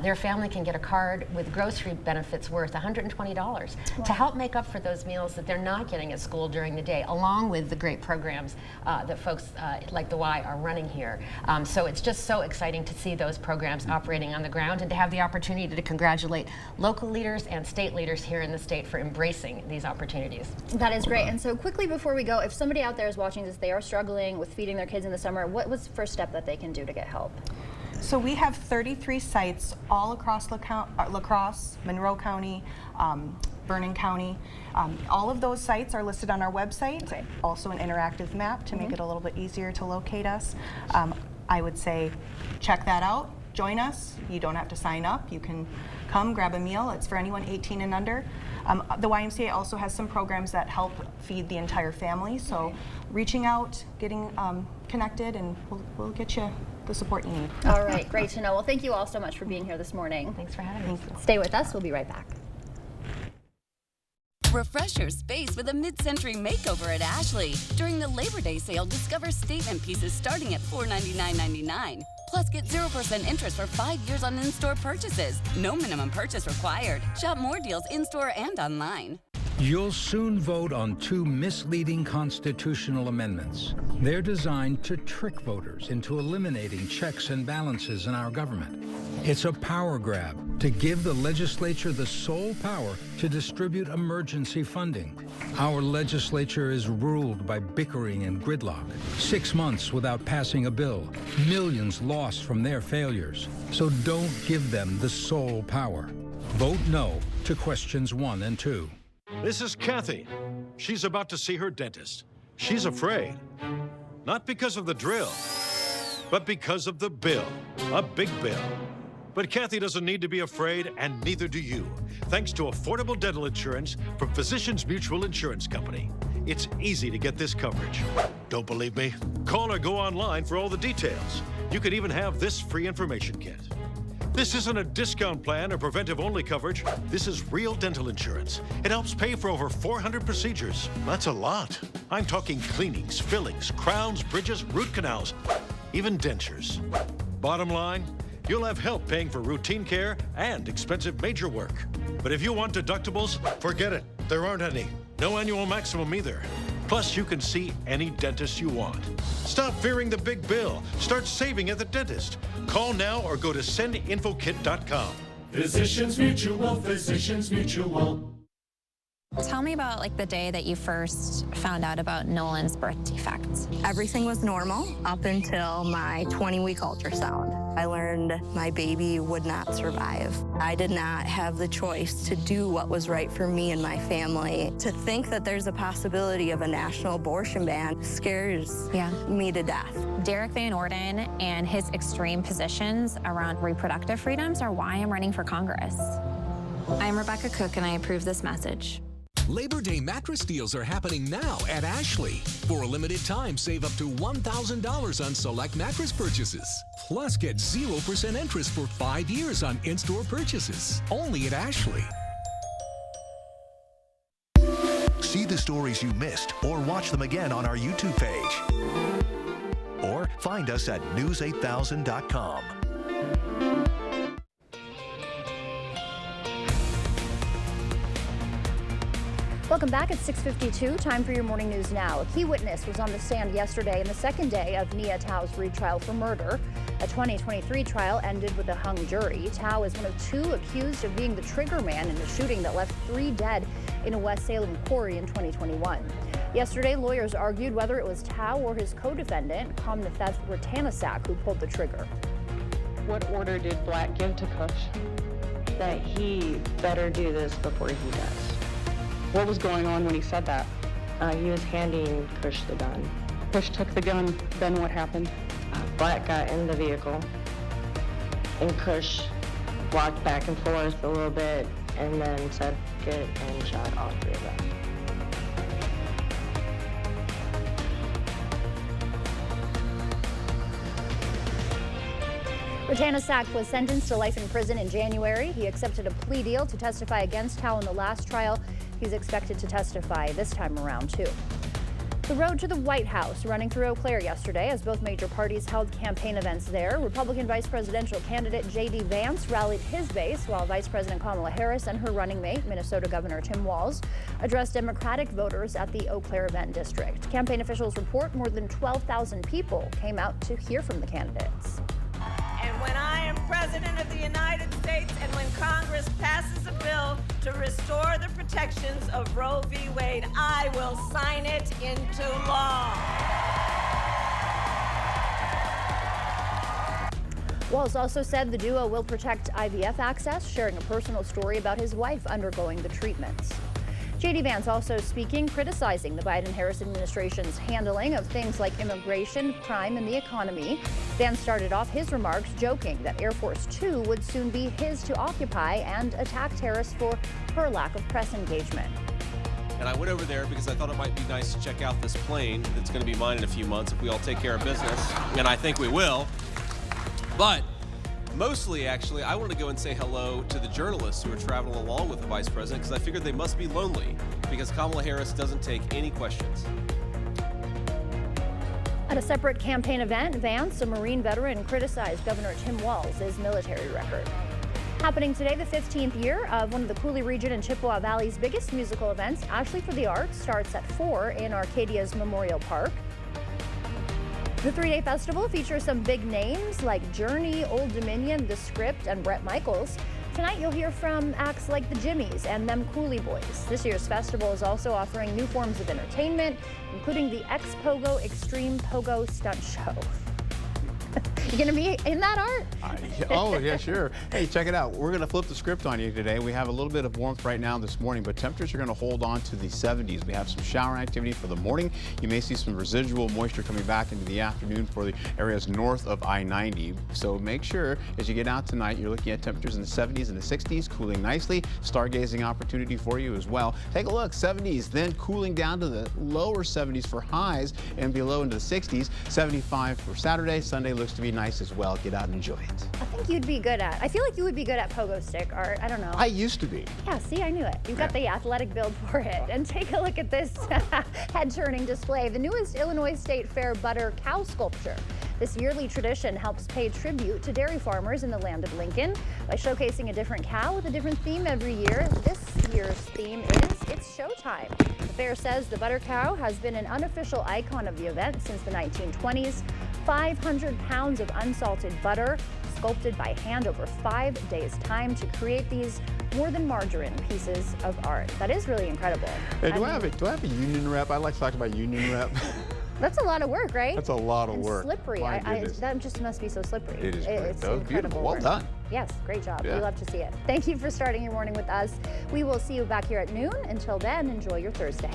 their family can get a card with grocery benefits worth $120 to help make up for those meals that they're not getting at school during the day, along with the great programs that folks like the Y are running here. So it's just so exciting to see those programs operating on the ground, and to have the opportunity to congratulate local leaders and state leaders here in the state for embracing these opportunities. That is great. And so quickly before we go, if somebody out there is watching this, they are struggling with feeding their kids in the summer, what was the first step that they can do to get help? So we have 33 sites all across La Crosse, Monroe County, Vernon County. All of those sites are listed on our website. Okay. Also an interactive map to make it a little bit easier to locate us. I would say check that out. Join us. You don't have to sign up. You can come grab a meal. It's for anyone 18 and under. The YMCA also has some programs that help feed the entire family. So reaching out, getting connected, and we'll get you the support you need. All right, great to know. Well, thank you all so much for being here this morning. Thanks for having me. Stay with us. We'll be right back. Refresh your space with a mid-century makeover at Ashley. During the Labor Day sale, discover statement pieces starting at $499.99. Plus, get 0% interest for 5 years on in-store purchases. No minimum purchase required. Shop more deals in-store and online. You'll soon vote on 2 misleading constitutional amendments. They're designed to trick voters into eliminating checks and balances in our government. It's a power grab to give the legislature the sole power to distribute emergency funding. Our legislature is ruled by bickering and gridlock. 6 months without passing a bill. Millions lost from their failures. So don't give them the sole power. Vote no to questions 1 and 2. This is Kathy. She's about to see her dentist. She's afraid. Not because of the drill, but because of the bill. A big bill. But Kathy doesn't need to be afraid, and neither do you, thanks to affordable dental insurance from Physicians Mutual Insurance Company. It's easy to get this coverage. Don't believe me? Call or go online for all the details. You could even have this free information kit. This isn't a discount plan or preventive-only coverage. This is real dental insurance. It helps pay for over 400 procedures. That's a lot. I'm talking cleanings, fillings, crowns, bridges, root canals, even dentures. Bottom line, you'll have help paying for routine care and expensive major work. But if you want deductibles, forget it. There aren't any. No annual maximum either. Plus, you can see any dentist you want. Stop fearing the big bill. Start saving at the dentist. Call now or go to sendinfokit.com. Physicians Mutual, Physicians Mutual. Tell me about the day that you first found out about Nolan's birth defect. Everything was normal up until my 20-week ultrasound. I learned my baby would not survive. I did not have the choice to do what was right for me and my family. To think that there's a possibility of a national abortion ban scares me to death. Derek Van Orden and his extreme positions around reproductive freedoms are why I'm running for Congress. I'm Rebecca Cook, and I approve this message. Labor Day mattress deals are happening now at Ashley. For a limited time, save up to $1,000 on select mattress purchases. Plus, get 0% interest for 5 years on in-store purchases. Only at Ashley. See the stories you missed or watch them again on our YouTube page. Or find us at news8000.com. Welcome back at 6:52. Time for your morning news now. A key witness was on the stand yesterday in the second day of Nia Tao's retrial for murder. A 2023 trial ended with a hung jury. Tao is one of 2 accused of being the trigger man in the shooting that left 3 dead in a West Salem quarry in 2021. Yesterday, lawyers argued whether it was Tao or his co-defendant, Comnifeth Ratanasak, who pulled the trigger. What order did Black give to Kush? That he better do this before he does. What was going on when he said that? He was handing Kush the gun. Kush took the gun, then what happened? Black got in the vehicle, and Kush walked back and forth a little bit, and then said, "Get," and shot all 3 of them. Ratanasak was sentenced to life in prison in January. He accepted a plea deal to testify against Tao in the last trial. He's expected to testify this time around, too. The road to the White House running through Eau Claire yesterday as both major parties held campaign events there. Republican vice presidential candidate J.D. Vance rallied his base, while Vice President Kamala Harris and her running mate, Minnesota Governor Tim Walz, addressed Democratic voters at the Eau Claire event district. Campaign officials report more than 12,000 people came out to hear from the candidates. And when I am President of the United States and when Congress passes a bill to restore the protections of Roe v. Wade, I will sign it into law. Walz also said the duo will protect IVF access, sharing a personal story about his wife undergoing the treatments. J.D. Vance also speaking, criticizing the Biden-Harris administration's handling of things like immigration, crime, and the economy. Vance started off his remarks joking that Air Force Two would soon be his to occupy and attacked Harris for her lack of press engagement. And I went over there because I thought it might be nice to check out this plane that's going to be mine in a few months if we all take care of business, and I think we will. But mostly, actually, I wanted to go and say hello to the journalists who are traveling along with the vice president because I figured they must be lonely because Kamala Harris doesn't take any questions. At a separate campaign event, Vance, a Marine veteran, criticized Governor Tim Walz's military record. Happening today, the 15th year of one of the Coulee region and Chippewa Valley's biggest musical events, Ashley for the Arts, starts at 4 in Arcadia's Memorial Park. The 3-day festival features some big names like Journey, Old Dominion, The Script, and Bret Michaels. Tonight you'll hear from acts like the Jimmies and Them Coulee Boys. This year's festival is also offering new forms of entertainment, including the X-Pogo Extreme Pogo Stunt Show. You gonna be in that, Art? Oh, yeah, sure. Hey, check it out. We're gonna flip the script on you today. We have a little bit of warmth right now this morning, but temperatures are gonna hold on to the 70s. We have some shower activity for the morning. You may see some residual moisture coming back into the afternoon for the areas north of I-90. So make sure as you get out tonight, you're looking at temperatures in the 70s and the 60s, cooling nicely. Stargazing opportunity for you as well. Take a look, 70s, then cooling down to the lower 70s for highs and below into the 60s. 75 for Saturday. Sunday looks to be nice as well. Get out and enjoy it. I think you'd be good at, I feel like you would be good at pogo stick, Art. I don't know. I used to be. Yeah, see, I knew it. You've got the athletic build for it. And take a look at this head-turning display, the newest Illinois State Fair butter cow sculpture. This yearly tradition helps pay tribute to dairy farmers in the land of Lincoln by showcasing a different cow with a different theme every year. This year's theme is It's Showtime. The fair says the butter cow has been an unofficial icon of the event since the 1920s. 500 pounds of unsalted butter, sculpted by hand over 5 days' time to create these more than margarine pieces of art. That is really incredible. Hey, do I have a union rep? I like to talk about union rep. That's a lot of work, right? That's a lot of work. Slippery. That just must be so slippery. It is great. It's That was beautiful. Well done. Yes, great job. Yeah. We love to see it. Thank you for starting your morning with us. We will see you back here at noon. Until then, enjoy your Thursday.